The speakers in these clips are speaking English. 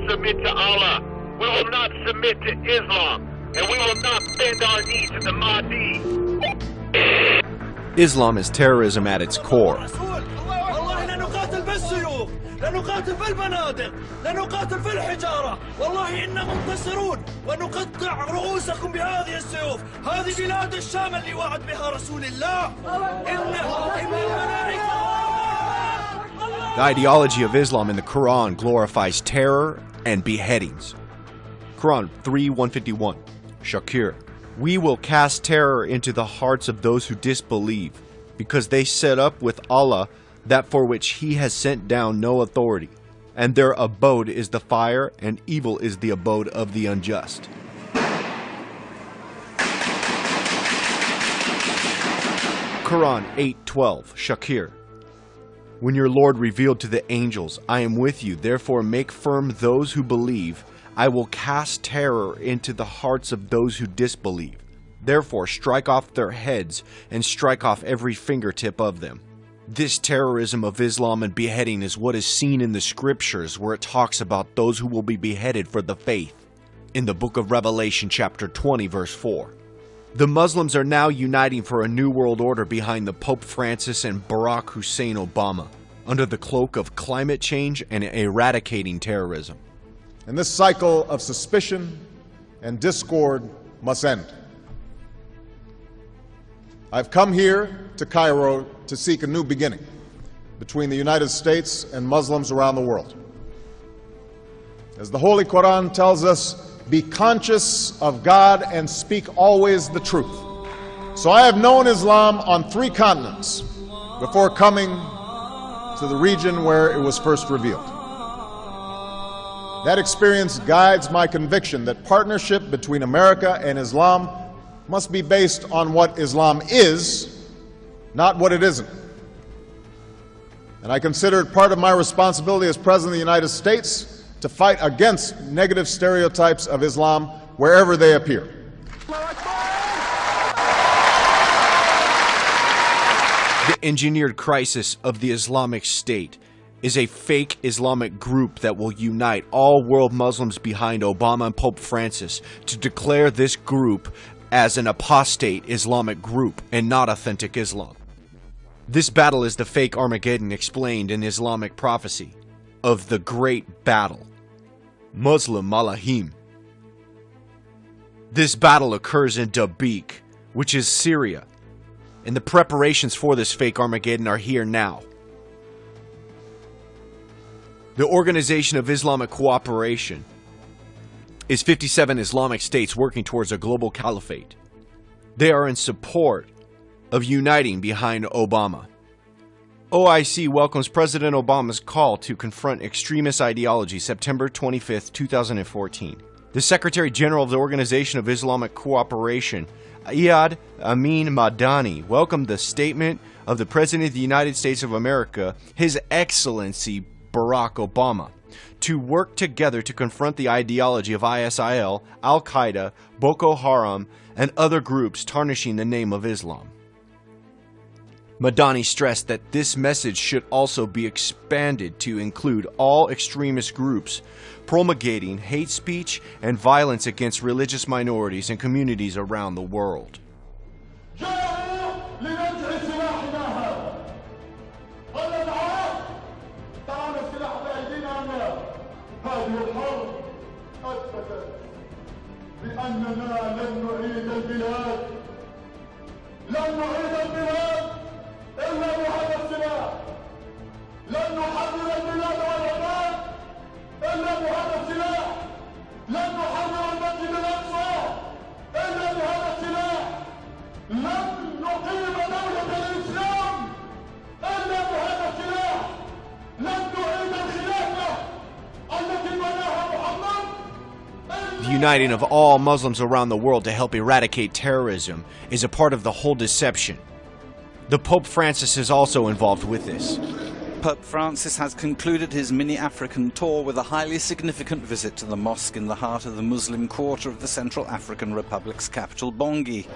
submit to Allah. We will not submit to Islam. And we will not bend our knee to the Mahdi. Islam is terrorism at its core. لنقاتل بالبنادق لنقاتل في الحجارة والله إنا منتصرون ونقطع رؤوسكم بهذه السيوف هذه بلاد الشام اللي وعد بها رسول الله The ideology of Islam in the Quran glorifies terror and beheadings. Quran 3:151. Shakir. We will cast terror into the hearts of those who disbelieve, because they set up with Allah that for which He has sent down no authority, and their abode is the fire, and evil is the abode of the unjust. Quran 8:12. Shakir. When your Lord revealed to the angels, I am with you, therefore make firm those who believe. I will cast terror into the hearts of those who disbelieve. Therefore strike off their heads and strike off every fingertip of them. This terrorism of Islam and beheading is what is seen in the scriptures, where it talks about those who will be beheaded for the faith. In the book of Revelation chapter 20 verse 4. The Muslims are now uniting for a new world order behind the Pope Francis and Barack Hussein Obama, under the cloak of climate change and eradicating terrorism. And this cycle of suspicion and discord must end. I've come here to Cairo to seek a new beginning between the United States and Muslims around the world. As the Holy Quran tells us, be conscious of God and speak always the truth. So I have known Islam on 3 continents before coming to the region where it was first revealed. That experience guides my conviction that partnership between America and Islam must be based on what Islam is, not what it isn't. And I consider it part of my responsibility as President of the United States to fight against negative stereotypes of Islam wherever they appear. The engineered crisis of the Islamic State is a fake Islamic group that will unite all world Muslims behind Obama and Pope Francis to declare this group as an apostate Islamic group and not authentic Islam. This battle is the fake Armageddon explained in Islamic prophecy of the Great Battle, Muslim Malahim. This battle occurs in Dabiq, which is Syria, and the preparations for this fake Armageddon are here now. The Organization of Islamic Cooperation is 57 Islamic states working towards a global caliphate. They are in support of uniting behind Obama. OIC welcomes President Obama's call to confront extremist ideology September 25, 2014. The Secretary General of the Organization of Islamic Cooperation, Iyad Amin Madani, welcomed the statement of the President of the United States of America, His Excellency Barack Obama, to work together to confront the ideology of ISIL, Al-Qaeda, Boko Haram, and other groups tarnishing the name of Islam. Madani stressed that this message should also be expanded to include all extremist groups promulgating hate speech and violence against religious minorities and communities around the world. The uniting of all Muslims around the world to help eradicate terrorism is a part of the whole deception. The Pope Francis is also involved with this. Pope Francis has concluded his mini-African tour with a highly significant visit to the mosque in the heart of the Muslim quarter of the Central African Republic's capital, Bangui.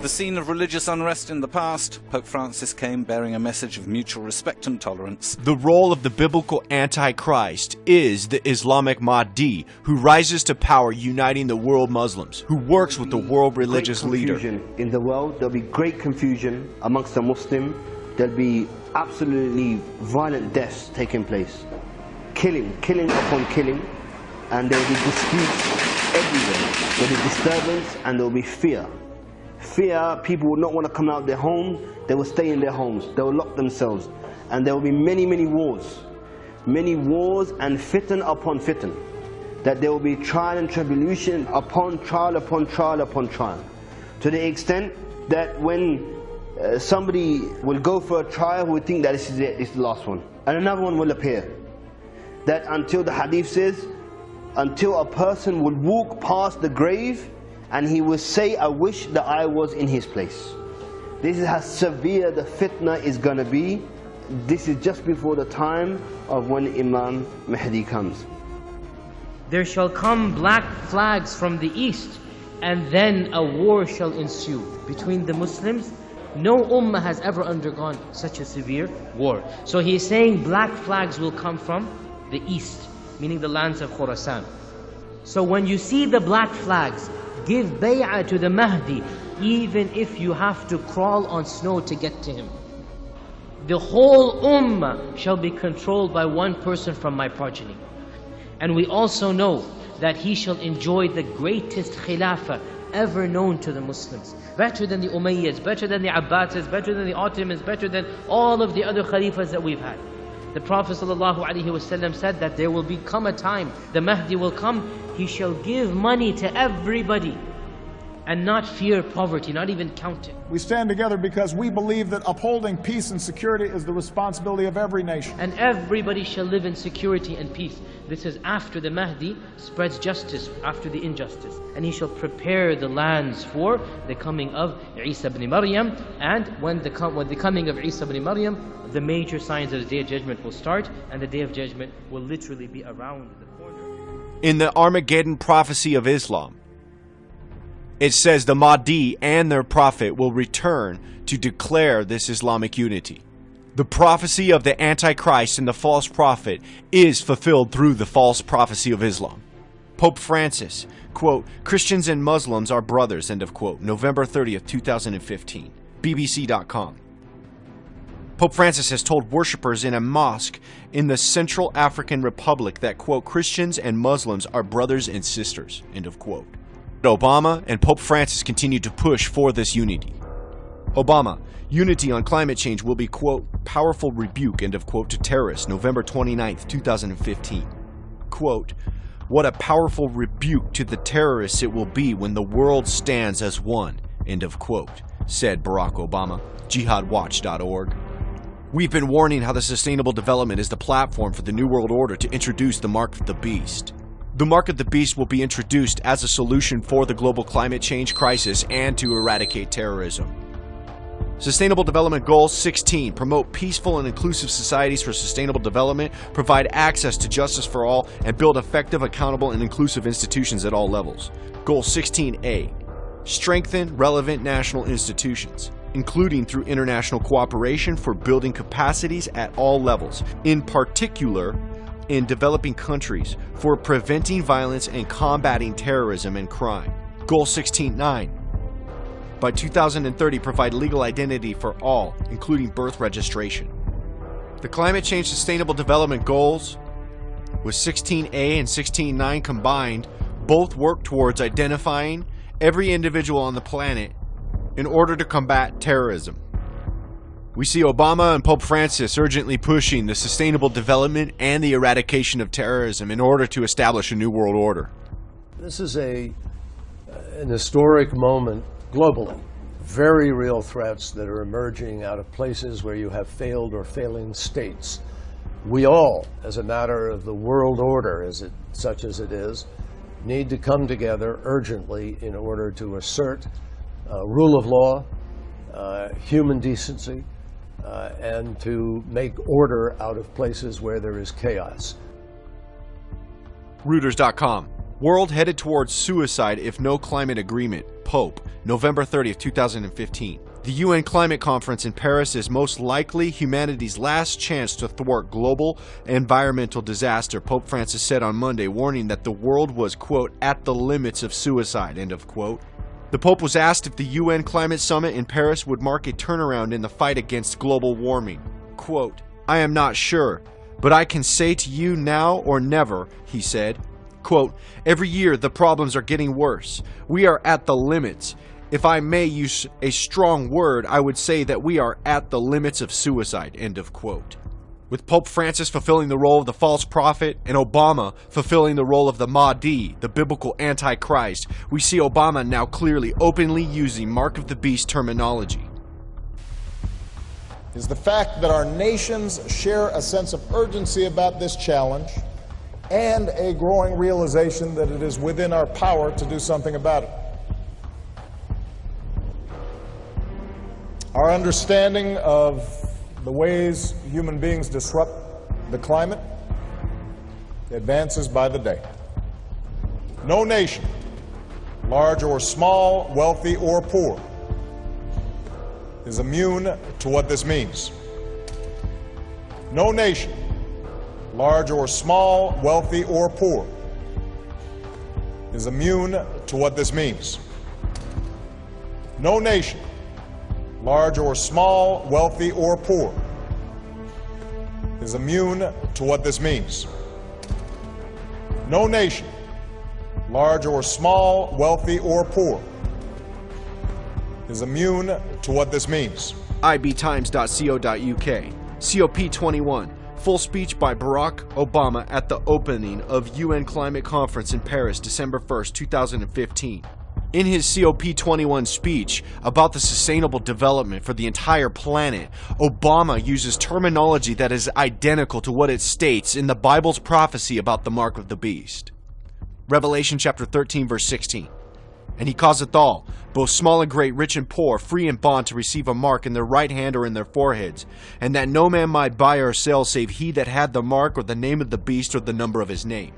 The scene of religious unrest in the past, Pope Francis came bearing a message of mutual respect and tolerance. The role of the biblical Antichrist is the Islamic Mahdi, who rises to power uniting the world Muslims, who works with the world religious leader. In the world, there'll be great confusion amongst the Muslim. There'll be absolutely violent deaths taking place. Killing upon killing, and there'll be disputes everywhere. There'll be disturbance and there'll be fear. Fear, people will not want to come out of their homes, they will stay in their homes, they will lock themselves. And there will be many wars. Many wars and fitan upon fitan. That there will be trial and tribulation upon trial upon trial upon trial. To the extent that when somebody will go for a trial, who will think that this is it, this is the last one. And another one will appear. That until the hadith says, until a person will walk past the grave and he will say, I wish that I was in his place. This is how severe the fitna is going to be. This is just before the time of when Imam Mahdi comes. There shall come black flags from the east, and then a war shall ensue between the Muslims. No ummah has ever undergone such a severe war. So he is saying black flags will come from the east, meaning the lands of Khurasan. So when you see the black flags, give bay'ah to the Mahdi, even if you have to crawl on snow to get to him. The whole ummah shall be controlled by one person from my progeny. And we also know that he shall enjoy the greatest khilafah ever known to the Muslims. Better than the Umayyads, better than the Abbasids, better than the Ottomans, better than all of the other khalifas that we've had. The Prophet ﷺ said that there will become a time, the Mahdi will come, he shall give money to everybody and not fear poverty, not even count it. We stand together because we believe that upholding peace and security is the responsibility of every nation. And everybody shall live in security and peace. This is after the Mahdi spreads justice after the injustice. And he shall prepare the lands for the coming of Isa ibn Maryam. And when the coming of Isa ibn Maryam, the major signs of the Day of Judgment will start, and the Day of Judgment will literally be around the corner. In the Armageddon prophecy of Islam, it says the Mahdi and their prophet will return to declare this Islamic unity. The prophecy of the Antichrist and the false prophet is fulfilled through the false prophecy of Islam. Pope Francis, quote, Christians and Muslims are brothers, end of quote, November 30th, 2015, BBC.com. Pope Francis has told worshippers in a mosque in the Central African Republic that, quote, Christians and Muslims are brothers and sisters, end of quote. Obama and Pope Francis continue to push for this unity. Obama, unity on climate change will be, quote, powerful rebuke, end of quote, to terrorists, November 29th, 2015. Quote, what a powerful rebuke to the terrorists it will be when the world stands as one, end of quote, said Barack Obama, jihadwatch.org. We've been warning how the Sustainable Development is the platform for the New World Order to introduce the Mark of the Beast. The Mark of the Beast will be introduced as a solution for the global climate change crisis and to eradicate terrorism. Sustainable Development Goal 16, promote peaceful and inclusive societies for sustainable development, provide access to justice for all, and build effective, accountable, and inclusive institutions at all levels. Goal 16A, strengthen relevant national institutions, including through international cooperation for building capacities at all levels, in particular in developing countries for preventing violence and combating terrorism and crime. Goal 16.9. By 2030, provide legal identity for all, including birth registration. The Climate Change Sustainable Development Goals, with 16A and 16.9 combined, both work towards identifying every individual on the planet in order to combat terrorism. We see Obama and Pope Francis urgently pushing the sustainable development and the eradication of terrorism in order to establish a new world order. This is an historic moment globally. Very real threats that are emerging out of places where you have failed or failing states. We all, as a matter of the world order, such as it is, need to come together urgently in order to assert rule of law, human decency, and to make order out of places where there is chaos. Reuters.com. World headed towards suicide if no climate agreement. Pope, November 30th, 2015. The UN Climate Conference in Paris is most likely humanity's last chance to thwart global environmental disaster, Pope Francis said on Monday, warning that the world was, quote, at the limits of suicide, end of quote. The Pope was asked if the UN Climate Summit in Paris would mark a turnaround in the fight against global warming. Quote, I am not sure, but I can say to you now or never, he said. Quote, every year the problems are getting worse. We are at the limits. If I may use a strong word, I would say that we are at the limits of suicide, end of quote. With Pope Francis fulfilling the role of the false prophet and Obama fulfilling the role of the Mahdi, the biblical antichrist, we see Obama now clearly openly using Mark of the Beast terminology. Is the fact that our nations share a sense of urgency about this challenge and a growing realization that it is within our power to do something about it. Our understanding of the ways human beings disrupt the climate advances by the day. No nation, large or small, wealthy or poor, is immune to what this means. No nation, large or small, wealthy or poor, is immune to what this means. No nation, large or small, wealthy or poor, is immune to what this means. No nation, large or small, wealthy or poor, is immune to what this means. ibtimes.co.uk. COP21. Full speech by Barack Obama at the opening of UN Climate Conference in Paris, December 1st, 2015. In his COP21 speech about the sustainable development for the entire planet, Obama uses terminology that is identical to what it states in the Bible's prophecy about the mark of the beast. Revelation chapter 13, verse 16. And he causeth all, both small and great, rich and poor, free and bond, to receive a mark in their right hand or in their foreheads, and that no man might buy or sell save he that had the mark or the name of the beast or the number of his name.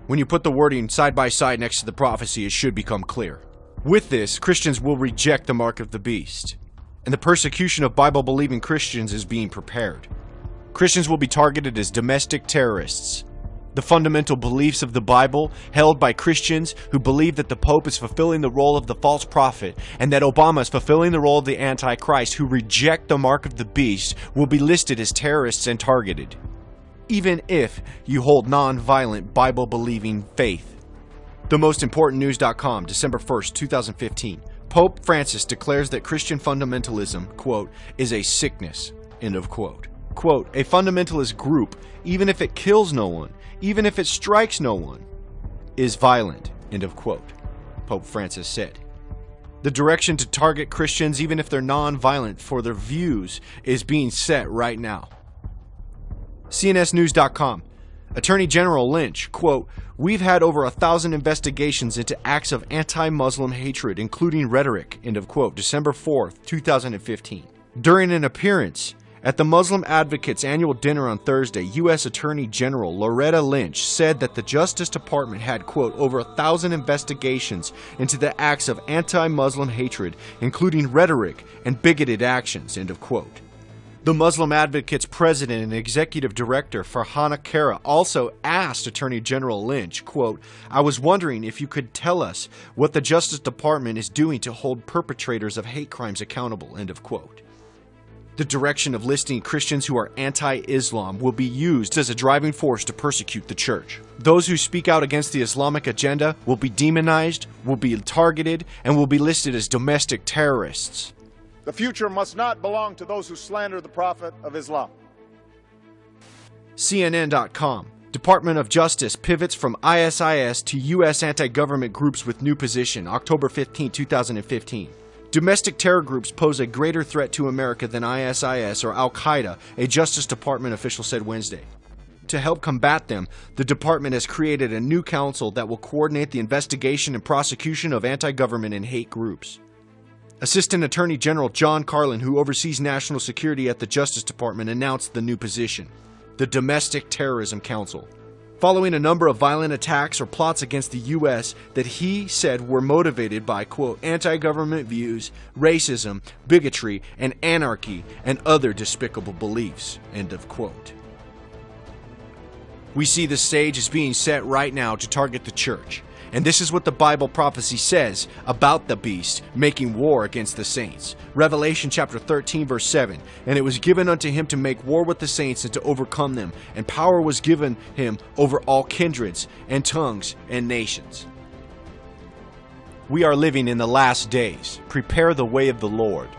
When you put the wording side by side next to the prophecy, it should become clear. With this, Christians will reject the mark of the beast, and the persecution of Bible-believing Christians is being prepared. Christians will be targeted as domestic terrorists. The fundamental beliefs of the Bible, held by Christians who believe that the Pope is fulfilling the role of the false prophet and that Obama is fulfilling the role of the Antichrist, who reject the mark of the beast, will be listed as terrorists and targeted, even if you hold non-violent Bible-believing faith. TheMostImportantNews.com, December 1st, 2015. Pope Francis declares that Christian fundamentalism, quote, is a sickness, end of quote. Quote, a fundamentalist group, even if it kills no one, even if it strikes no one, is violent, end of quote, Pope Francis said. The direction to target Christians, even if they're non-violent, for their views is being set right now. CNSNews.com. Attorney General Lynch, quote, we've had over 1,000 investigations into acts of anti-Muslim hatred, including rhetoric, end of quote, December 4th, 2015. During an appearance at the Muslim Advocates annual dinner on Thursday, U.S. Attorney General Loretta Lynch said that the Justice Department had, quote, over 1,000 investigations into the acts of anti-Muslim hatred, including rhetoric and bigoted actions, end of quote. The Muslim Advocates President and Executive Director Farhana Kara also asked Attorney General Lynch, quote, I was wondering if you could tell us what the Justice Department is doing to hold perpetrators of hate crimes accountable, end of quote. The direction of listing Christians who are anti-Islam will be used as a driving force to persecute the church. Those who speak out against the Islamic agenda will be demonized, will be targeted, and will be listed as domestic terrorists. The future must not belong to those who slander the Prophet of Islam. CNN.com. Department of Justice pivots from ISIS to U.S. anti-government groups with new position, October 15, 2015. Domestic terror groups pose a greater threat to America than ISIS or Al-Qaeda, a Justice Department official said Wednesday. To help combat them, the department has created a new council that will coordinate the investigation and prosecution of anti-government and hate groups. Assistant Attorney General John Carlin, who oversees national security at the Justice Department, announced the new position, the Domestic Terrorism Council. following a number of violent attacks or plots against the U.S. that he said were motivated by, quote, anti-government views, racism, bigotry, and anarchy, and other despicable beliefs, end of quote. We see the stage is being set right now to target the church. And this is what the Bible prophecy says about the beast making war against the saints. Revelation chapter 13 verse 7. And it was given unto him to make war with the saints and to overcome them. And power was given him over all kindreds and tongues and nations. We are living in the last days. Prepare the way of the Lord.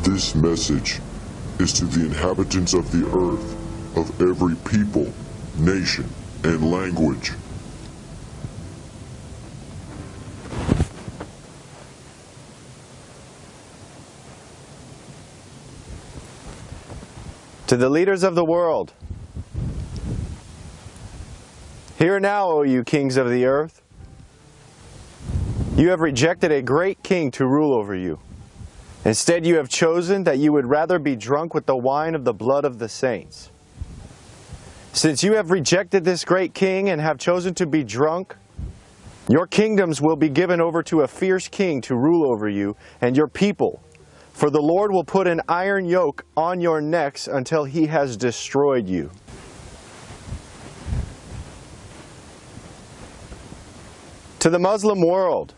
This message is to the inhabitants of the earth, of every people, nation, and language. To the leaders of the world, hear now, O you kings of the earth. You have rejected a great king to rule over you. Instead, you have chosen that you would rather be drunk with the wine of the blood of the saints. Since you have rejected this great king and have chosen to be drunk, your kingdoms will be given over to a fierce king to rule over you and your people. For the Lord will put an iron yoke on your necks until he has destroyed you. To the Muslim world,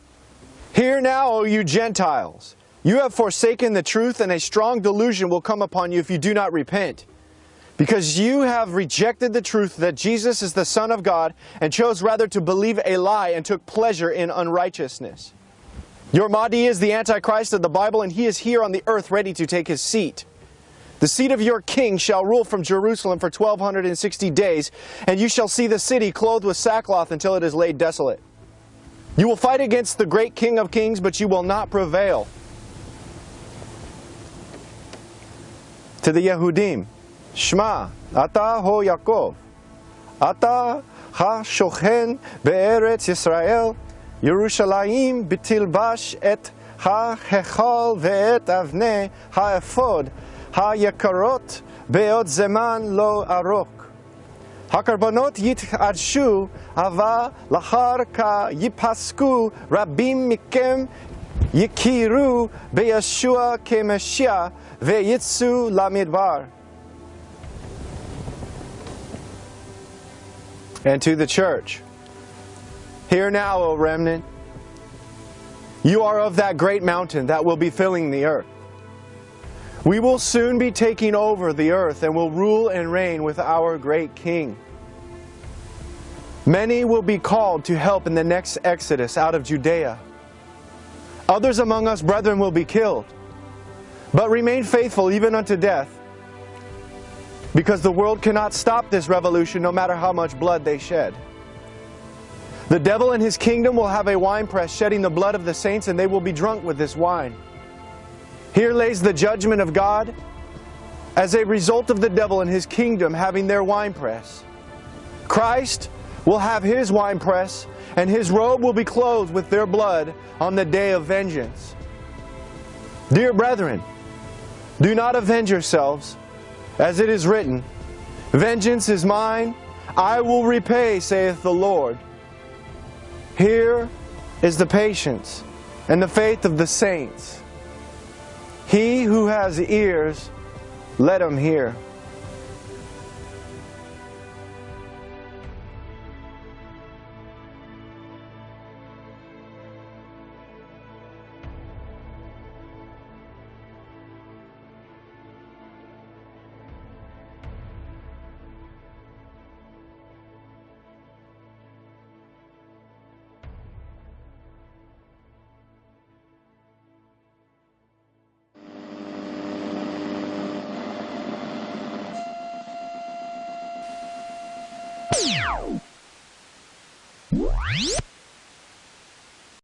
hear now, O you Gentiles. You have forsaken the truth, and a strong delusion will come upon you if you do not repent. Because you have rejected the truth that Jesus is the Son of God, and chose rather to believe a lie and took pleasure in unrighteousness. Your Mahdi is the Antichrist of the Bible, and he is here on the earth ready to take his seat. The seat of your king shall rule from Jerusalem for 1260 days, and you shall see the city clothed with sackcloth until it is laid desolate. You will fight against the great King of Kings, but you will not prevail. To the Yehudim, Shema, Ata ho Yaakov, Ata ha shochen be'eretz Yisrael, Yerushalayim b'tilbash et ha hechal ve'et avnei ha ephod ha yakarot be'od zeman lo arok. הקרבנות יתחדשו, אבל לאחר ייפסקו רבים מכם יכירו בישוע כמשיח ויצאו למדבר. And to the church, hear now, O remnant, you are of that great mountain that will be filling the earth. We will soon be taking over the earth and will rule and reign with our great King. Many will be called to help in the next exodus out of Judea. Others among us, brethren, will be killed. But remain faithful even unto death, because the world cannot stop this revolution no matter how much blood they shed. The devil and his kingdom will have a winepress shedding the blood of the saints, and they will be drunk with this wine. Here lays the judgment of God as a result of the devil and his kingdom having their winepress. Christ will have his winepress, and his robe will be clothed with their blood on the day of vengeance. Dear brethren, do not avenge yourselves, as it is written, vengeance is mine, I will repay, saith the Lord. Here is the patience and the faith of the saints. He who has ears, let him hear. What?